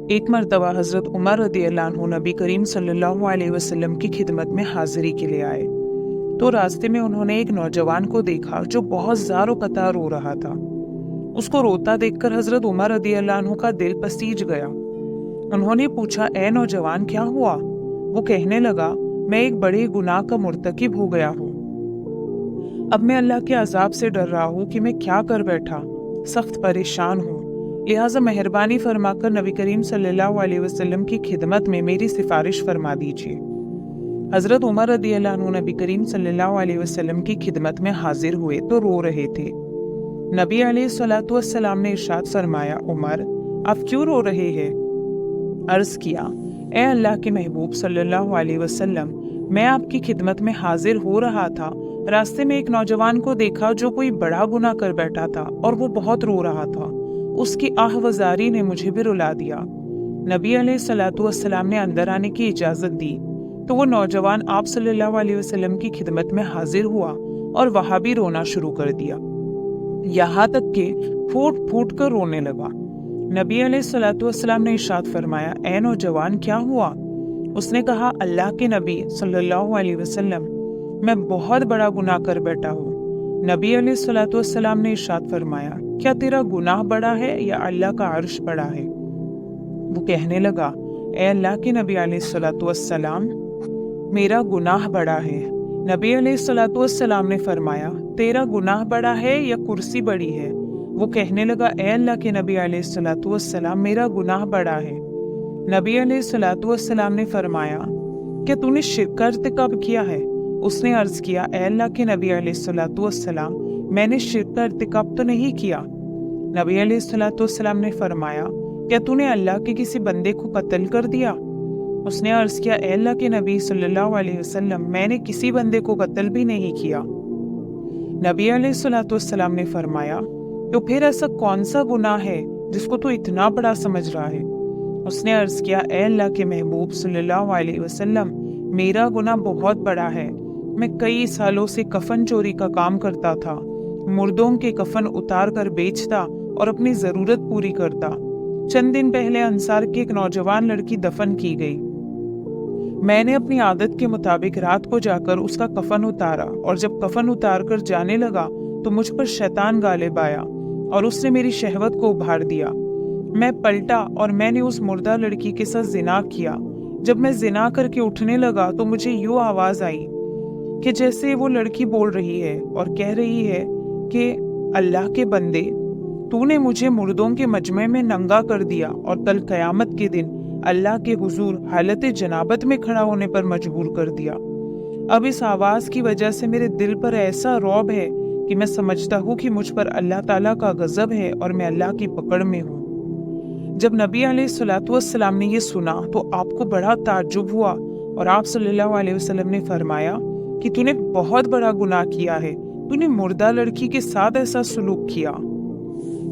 ایک مرتبہ حضرت عمر رضی اللہ عنہ نبی کریم صلی اللہ علیہ وسلم کی خدمت میں حاضری کے لیے آئے تو راستے میں انہوں نے ایک نوجوان کو دیکھا جو بہت زار و قطار رو رہا تھا۔ اس کو روتا دیکھ کر حضرت عمر رضی اللہ عنہ کا دل پسیج گیا۔ انہوں نے پوچھا، اے نوجوان کیا ہوا؟ وہ کہنے لگا، میں ایک بڑے گناہ کا مرتکب ہو گیا ہوں۔ اب میں اللہ کے عذاب سے ڈر رہا ہوں کہ میں کیا کر بیٹھا، سخت پریشان ہوں، لہٰذا مہربانی فرما کر نبی کریم صلی اللہ علیہ وسلم کی خدمت میں میری سفارش فرما دیجیے۔ حضرت عمر رضی اللہ عنہ نبی کریم صلی اللہ علیہ وسلم کی خدمت میں حاضر ہوئے تو رو رہے تھے۔ نبی علیہ الصلوۃ والسلام نے ارشاد فرمایا، عمر آپ کیوں رو رہے ہیں؟ عرض کیا، اے اللہ کے محبوب صلی اللہ علیہ وسلم، میں آپ کی خدمت میں حاضر ہو رہا تھا، راستے میں ایک نوجوان کو دیکھا جو کوئی بڑا گناہ کر بیٹھا تھا اور وہ بہت رو رہا تھا۔ اس کی آہ و زاری نے مجھے بھی رلا دیا۔ نبی علیہ الصلوۃ والسلام نے اندر آنے کی اجازت دی تو وہ نوجوان آپ صلی اللہ علیہ وسلم کی خدمت میں حاضر ہوا اور وہاں بھی رونا شروع کر دیا، یہاں تک کہ پھوٹ پھوٹ کر رونے لگا۔ نبی علیہ الصلوۃ والسلام نے ارشاد فرمایا، اے نوجوان کیا ہوا؟ اس نے کہا، اللہ کے نبی صلی اللہ علیہ وسلم، میں بہت بڑا گناہ کر بیٹھا ہوں۔ نبی علیہ الصلوۃ والسلام نے ارشاد فرمایا، کیا تیرا گناہ بڑا ہے یا اللہ کا عرش بڑا ہے؟ وہ کہنے لگا، اے اللہ کے نبی علیہ الصلوۃ والسلام، میرا گناہ بڑا ہے۔ نبی علیہ الصلوۃ والسلام نے فرمایا، تیرا گناہ بڑا ہے یا کرسی بڑی ہے؟ وہ کہنے لگا، اے اللہ کے نبی علیہ الصلوۃ والسلام، میرا گناہ بڑا ہے۔ نبی علیہ الصلوۃ والسلام نے فرمایا، کیا تو نے شرک کا ارتکاب کیا ہے؟ اس نے عرض کیا، اے اللہ کے نبی علیہ الصلوۃ والسلام، میں نے شرک کا ارتکاب تو نہیں کیا۔ نبی علیہ الصلوۃ والسلام نے فرمایا، کیا تو نے اللہ کے کسی بندے کو قتل کر دیا؟ اس نے عرض کیا، اے اللہ کے نبی صلی اللہ علیہ وسلم، میں نے کسی بندے کو قتل بھی نہیں کیا۔ نبی علیہ الصلوۃ والسلام نے فرمایا، تو پھر ایسا کون سا گناہ ہے جس کو تو اتنا بڑا سمجھ رہا ہے؟ اس نے عرض کیا، اے اللہ کے محبوب صلی اللہ علیہ وسلم، میرا گناہ بہت بڑا ہے۔ میں کئی سالوں سے کفن چوری کا کام کرتا تھا، مردوں کے کفن اتار کر بیچتا اور اپنی ضرورت پوری کرتا۔ چند دن پہلے انصار کی ایک نوجوان لڑکی دفن کی گئی۔ میں نے اپنی عادت کے مطابق رات کو جا کر اس کا کفن اتارا، اور جب کفن اتار کر جانے لگا تو مجھ پر شیطان غالب آیا اور اس نے میری شہوت کو ابھار دیا۔ میں پلٹا اور میں نے اس مردہ لڑکی کے ساتھ زنا کیا۔ جب میں زنا کر کے اٹھنے لگا تو مجھے یوں آواز آئی کہ جیسے وہ لڑکی بول رہی ہے اور کہہ رہی ہے کہ اللہ کے بندے، تو نے مجھے مردوں کے مجمع میں ننگا کر دیا اور کل قیامت کے دن اللہ کے حضور حالت جنابت میں کھڑا ہونے پر مجبور کر دیا۔ اب اس آواز کی وجہ سے میرے دل پر ایسا رعب ہے کہ میں سمجھتا ہوں کہ مجھ پر اللہ تعالیٰ کا غضب ہے اور میں اللہ کی پکڑ میں ہوں۔ جب نبی علیہ الصلوۃ والسلام نے یہ سنا تو آپ کو بڑا تعجب ہوا اور آپ صلی اللہ علیہ وسلم نے فرمایا کہ تو نے بہت بڑا گناہ کیا ہے، تو نے مردہ لڑکی کے ساتھ ایسا سلوک کیا۔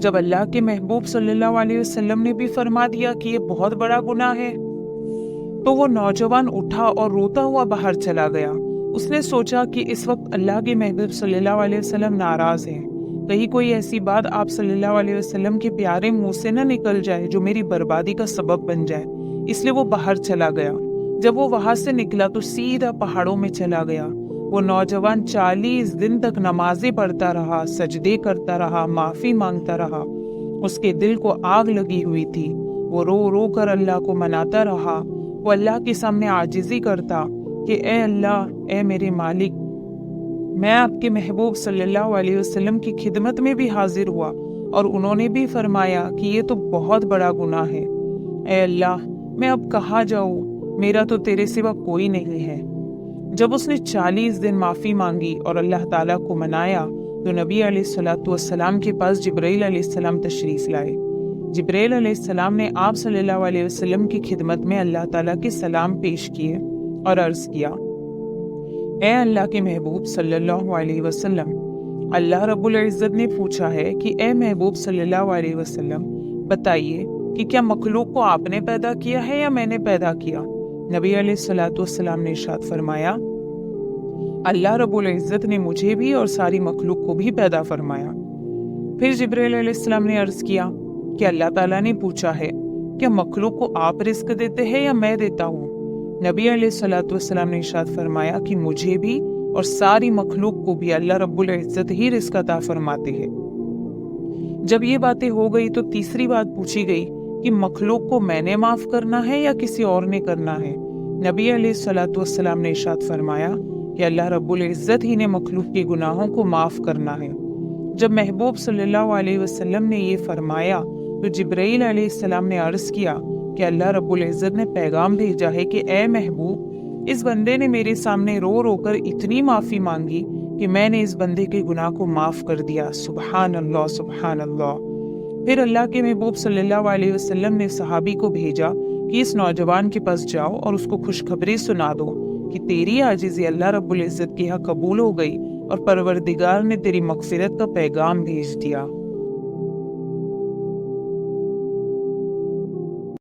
جب اللہ کے محبوب صلی اللہ علیہ وسلم نے بھی فرما دیا کہ یہ بہت بڑا گناہ ہے تو وہ نوجوان اٹھا اور روتا ہوا باہر چلا گیا۔ اس نے سوچا کہ اس وقت اللہ کے محبوب صلی اللہ علیہ وسلم ناراض ہیں، کہیں کوئی ایسی بات آپ صلی اللہ علیہ وسلم کے پیارے منہ سے نہ نکل جائے جو میری بربادی کا سبب بن جائے، اس لیے وہ باہر چلا گیا۔ جب وہ وہاں سے نکلا تو سیدھا پہاڑوں میں چلا گیا۔ وہ نوجوان 40 دن تک نمازیں پڑھتا رہا، سجدے کرتا رہا، معافی مانگتا رہا۔ اس کے دل کو آگ لگی ہوئی تھی۔ وہ رو رو کر اللہ کو مناتا رہا۔ وہ اللہ کے سامنے عاجزی کرتا کہ اے اللہ، اے میرے مالک، میں آپ کے محبوب صلی اللہ علیہ وسلم کی خدمت میں بھی حاضر ہوا اور انہوں نے بھی فرمایا کہ یہ تو بہت بڑا گناہ ہے۔ اے اللہ، میں اب کہاں جاؤں؟ میرا تو تیرے سوا کوئی نہیں ہے۔ جب اس نے 40 دن معافی مانگی اور اللہ تعالیٰ کو منایا تو نبی علیہ الصلوۃ والسلام کے پاس جبرائیل علیہ السلام تشریف لائے۔ جبرائیل علیہ السلام نے آپ صلی اللہ علیہ وسلم کی خدمت میں اللہ تعالیٰ کے سلام پیش کیے اور عرض کیا، اے اللہ کے محبوب صلی اللہ علیہ وسلم، اللہ رب العزت نے پوچھا ہے کہ اے محبوب صلی اللہ علیہ وسلم، بتائیے کہ کیا مخلوق کو آپ نے پیدا کیا ہے یا میں نے پیدا کیا؟ نبی علیہ الصلوۃ والسلام نے ارشاد فرمایا، اللہ رب العزت نے مجھے بھی اور ساری مخلوق کو بھی پیدا فرمایا۔ پھر جبرائیل علیہ السلام نے عرض کیا کہ اللہ تعالیٰ نے پوچھا ہے کیا مخلوق کو آپ رزق دیتے ہیں یا میں دیتا ہوں؟ نبی علیہ الصلوۃ والسلام نے ارشاد فرمایا کہ مجھے بھی اور ساری مخلوق کو بھی اللہ رب العزت ہی رزق عطا فرماتے ہیں۔ جب یہ باتیں ہو گئی تو تیسری بات پوچھی گئی کہ مخلوق کو میں نے معاف کرنا ہے یا کسی اور نے کرنا ہے؟ نبی علیہ الصلوۃ والسلام نے ارشاد فرمایا کہ اللہ رب العزت ہی نے مخلوق کے گناہوں کو معاف کرنا ہے۔ جب محبوب صلی اللہ علیہ وسلم نے یہ فرمایا تو جبرائیل علیہ السلام نے عرض کیا کہ اللہ رب العزت نے پیغام بھیجا ہے کہ اے محبوب، اس بندے نے میرے سامنے رو رو کر اتنی معافی مانگی کہ میں نے اس بندے کے گناہ کو معاف کر دیا۔ سبحان اللہ، سبحان اللہ۔ پھر اللہ کے محبوب صلی اللہ علیہ وسلم نے صحابی کو بھیجا کہ اس نوجوان کے پاس جاؤ اور اس کو خوشخبری سنا دو کہ تیری عاجزی اللہ رب العزت کے یہاں قبول ہو گئی اور پروردگار نے تیری مغفرت کا پیغام بھیج دیا۔